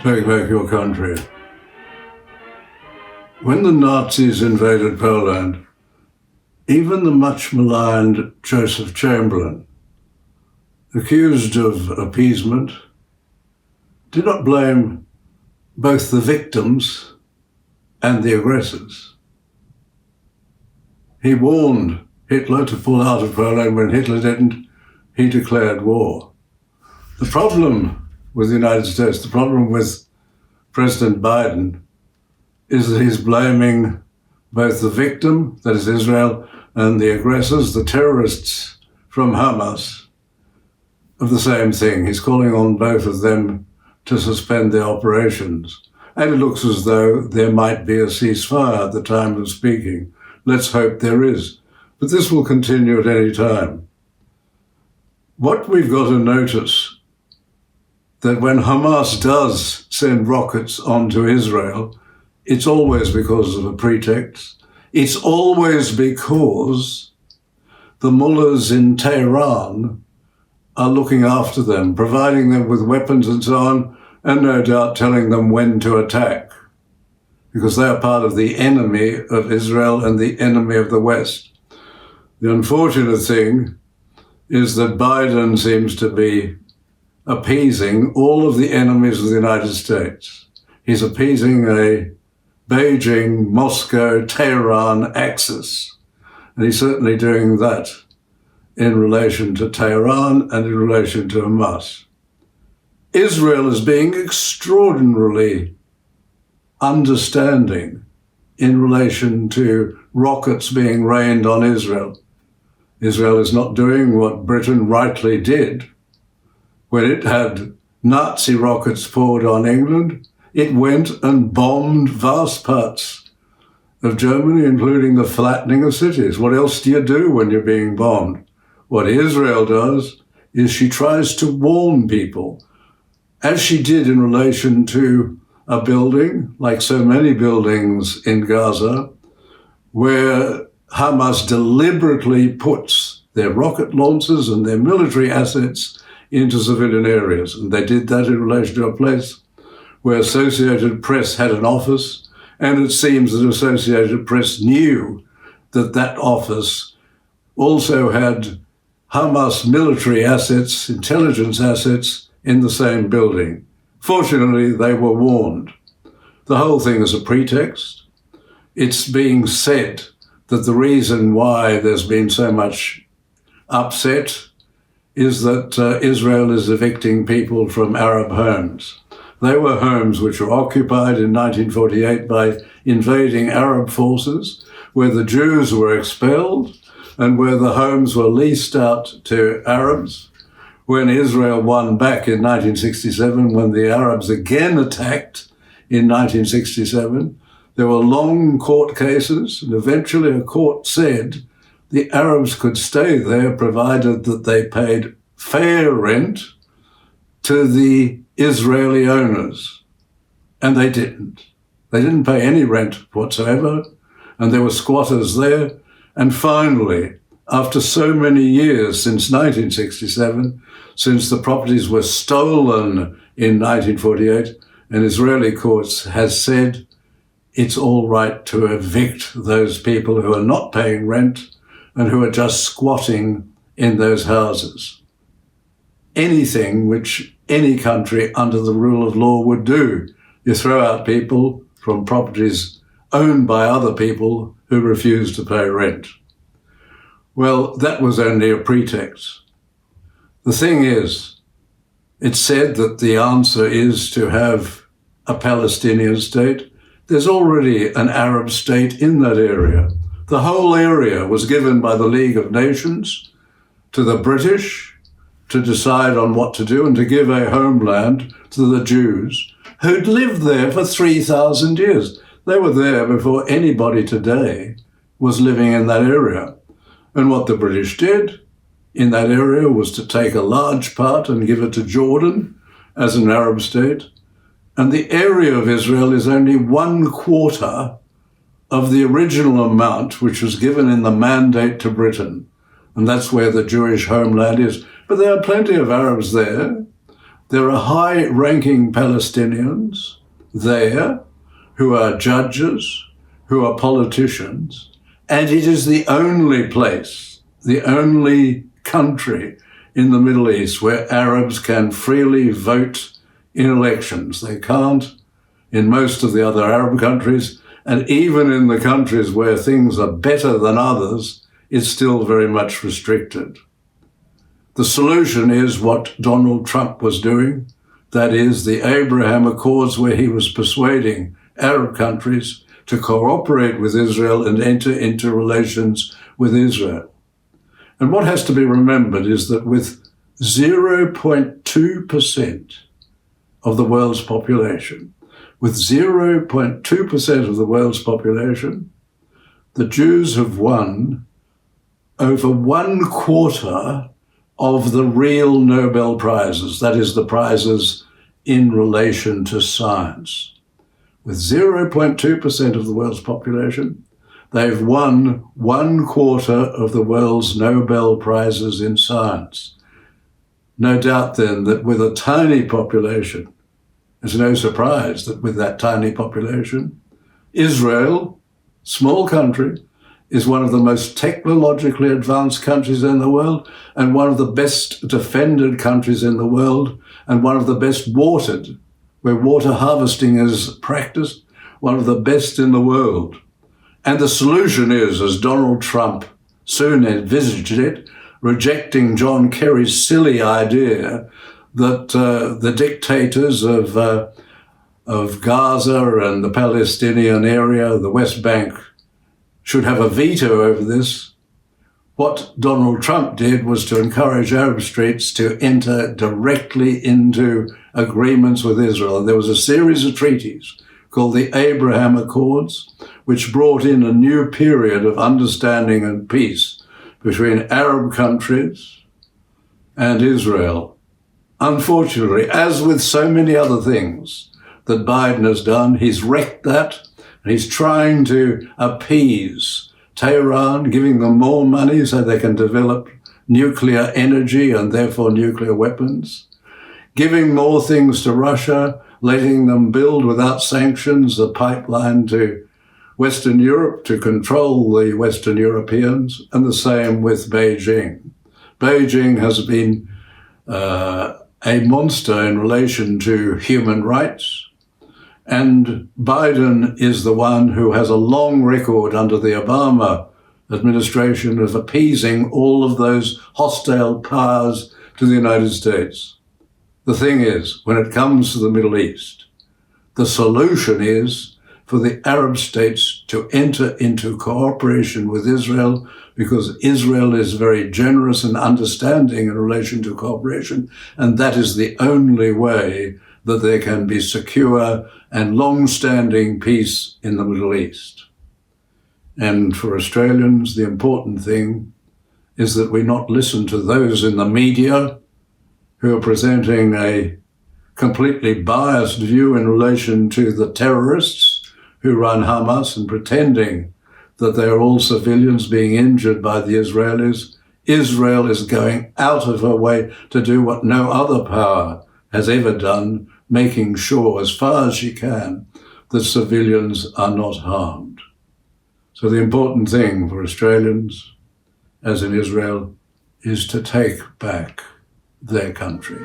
take back your country. When the Nazis invaded Poland, even the much maligned Joseph Chamberlain, accused of appeasement, did not blame both the victims and the aggressors. He warned Hitler to pull out of Poland. When Hitler didn't, he declared war. The problem with the United States, the problem with President Biden, is that he's blaming both the victim, that is Israel, and the aggressors, the terrorists from Hamas, of the same thing. He's calling on both of them to suspend their operations. And it looks as though there might be a ceasefire at the time of speaking. Let's hope there is. But this will continue at any time. What we've got to notice, that when Hamas does send rockets onto Israel, it's always because of a pretext. It's always because the mullahs in Tehran are looking after them, providing them with weapons and so on, and no doubt telling them when to attack, because they are part of the enemy of Israel and the enemy of the West. The unfortunate thing is that Biden seems to be appeasing all of the enemies of the United States. He's appeasing a Beijing, Moscow, Tehran axis. And he's certainly doing that in relation to Tehran and in relation to Hamas. Israel is being extraordinarily understanding in relation to rockets being rained on Israel. Israel is not doing what Britain rightly did. When it had Nazi rockets poured on England, it went and bombed vast parts of Germany, including the flattening of cities. What else do you do when you're being bombed? What Israel does is she tries to warn people, as she did in relation to a building, like so many buildings in Gaza, where Hamas deliberately puts their rocket launchers and their military assets into civilian areas. And they did that in relation to a place where Associated Press had an office, and it seems that Associated Press knew that that office also had Hamas military assets, intelligence assets, in the same building. Fortunately, they were warned. The whole thing is a pretext. It's being said that the reason why there's been so much upset is that Israel is evicting people from Arab homes. They were homes which were occupied in 1948 by invading Arab forces, where the Jews were expelled and where the homes were leased out to Arabs. When Israel won back in 1967, when the Arabs again attacked in 1967, there were long court cases, and eventually a court said the Arabs could stay there provided that they paid fair rent to the Israeli owners. And they didn't. They didn't pay any rent whatsoever, and there were squatters there. And finally, after so many years, since 1967, since the properties were stolen in 1948, an Israeli court has said it's all right to evict those people who are not paying rent and who are just squatting in those houses. Anything which any country under the rule of law would do. You throw out people from properties owned by other people who refuse to pay rent. Well, that was only a pretext. The thing is, it's said that the answer is to have a Palestinian state. There's already an Arab state in that area. The whole area was given by the League of Nations to the British to decide on what to do and to give a homeland to the Jews who'd lived there for 3,000 years. They were there before anybody today was living in that area. And what the British did in that area was to take a large part and give it to Jordan as an Arab state. And the area of Israel is only 1/4 of the original amount which was given in the mandate to Britain. And that's where the Jewish homeland is. But there are plenty of Arabs there. There are high-ranking Palestinians there who are judges, who are politicians, and it is the only place, the only country in the Middle East where Arabs can freely vote in elections. They can't in most of the other Arab countries, and even in the countries where things are better than others, it's still very much restricted. The solution is what Donald Trump was doing, that is the Abraham Accords, where he was persuading Arab countries to cooperate with Israel and enter into relations with Israel. And what has to be remembered is that with 0.2% of the world's population, with 0.2% of the world's population, the Jews have won over 1/4 of the real Nobel Prizes, that is, the prizes in relation to science. With 0.2% of the world's population, they've won 1/4 of the world's Nobel Prizes in science. No doubt then that with a tiny population, it's no surprise that with that tiny population, Israel, small country, is one of the most technologically advanced countries in the world and one of the best defended countries in the world and one of the best watered, where water harvesting is practiced, one of the best in the world. And the solution is, as Donald Trump soon envisaged it, rejecting John Kerry's silly idea that the dictators of Gaza and the Palestinian area, the West Bank, should have a veto over this. What Donald Trump did was to encourage Arab states to enter directly into agreements with Israel. And there was a series of treaties called the Abraham Accords, which brought in a new period of understanding and peace between Arab countries and Israel. Unfortunately, as with so many other things that Biden has done, he's wrecked that, and he's trying to appease Tehran, giving them more money so they can develop nuclear energy and therefore nuclear weapons, giving more things to Russia, letting them build without sanctions the pipeline to Western Europe to control the Western Europeans, and the same with Beijing. Beijing has been a monster in relation to human rights, and Biden is the one who has a long record under the Obama administration of appeasing all of those hostile powers to the United States. The thing is, when it comes to the Middle East, the solution is for the Arab states to enter into cooperation with Israel, because Israel is very generous and understanding in relation to cooperation, and that is the only way that there can be secure and long-standing peace in the Middle East. And for Australians, the important thing is that we not listen to those in the media who are presenting a completely biased view in relation to the terrorists who run Hamas and pretending that they are all civilians being injured by the Israelis. Israel is going out of her way to do what no other power has ever done, making sure as far as she can that civilians are not harmed. So the important thing for Australians, as in Israel, is to take back their country.